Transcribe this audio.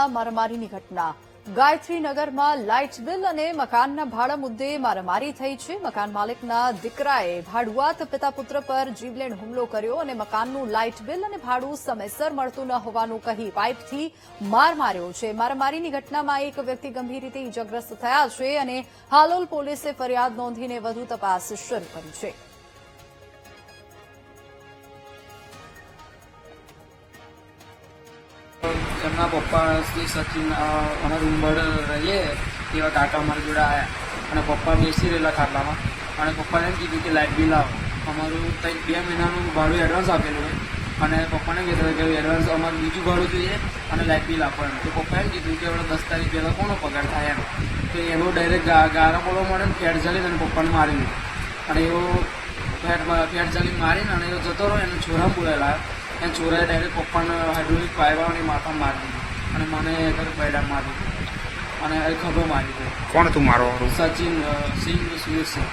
મકાનમાં મારામારીની ઘટના ગાયત્રીનગરમાં light bill અને મકાનના ભાડા મુદ્દે મારામારી થઈ છે। મકાન માલિકના દીકરાએ ભાડુઆત પિતા પુત્ર પર જીવલેણ હુમલો કર્યો અને મકાનનું લાઇટ બિલ અને ભાડું સમયસર મળતું ન હોવાનું કહી પાઇપથી માર માર્યો છે। મારામારીની ઘટનામાં એક વ્યક્તિ ગંભીર રીતે ઇજાગ્રસ્ત થયા છે અને હાલોલ પોલીસે ફરિયાદ નોંધીને વધુ તપાસ શરૂ કરી છે। એમના પપ્પા શ્રી સચિન અમે રૂમ ભાડે રહીએ તેવા કાકા અમારી જોડે આવ્યા અને પપ્પા બેસી રહેલા ખાટલામાં અને પપ્પાને એમ કીધું કે લાઇટ બિલ આવો। અમારું કંઈક 2 મહિનાનું ભાડું એડવાન્સ આપેલું હોય અને પપ્પાને કીધું કે એડવાન્સ અમારું બીજું ભાડું જોઈએ અને લાઇટ બિલ આપવાનું। તો પપ્પાએ એમ કીધું કે આપણે 10 તારીખ પહેલાં કોનો પગાર થાય એમ। તો એનો ડાયરેક્ટ ગાળા બોલવા મળે ને ફેટ ચાલીને અને પપ્પાને મારી લીધું અને એવો ફેટ ચાલી મારીને અને એવો જતો રહ્યો એને છોરા બોલાયેલા એ છોરાએ ડાયરેક્ટ પપ્પાને હાઇડ્રોલિક પાઇપ આવવાની માથા મારી દીધી અને મને ઘર પૈડા મારી અને ખભો મારી દીધો। કોણ તું મારો? સચિન સિંહ સુરેશ સિંહ।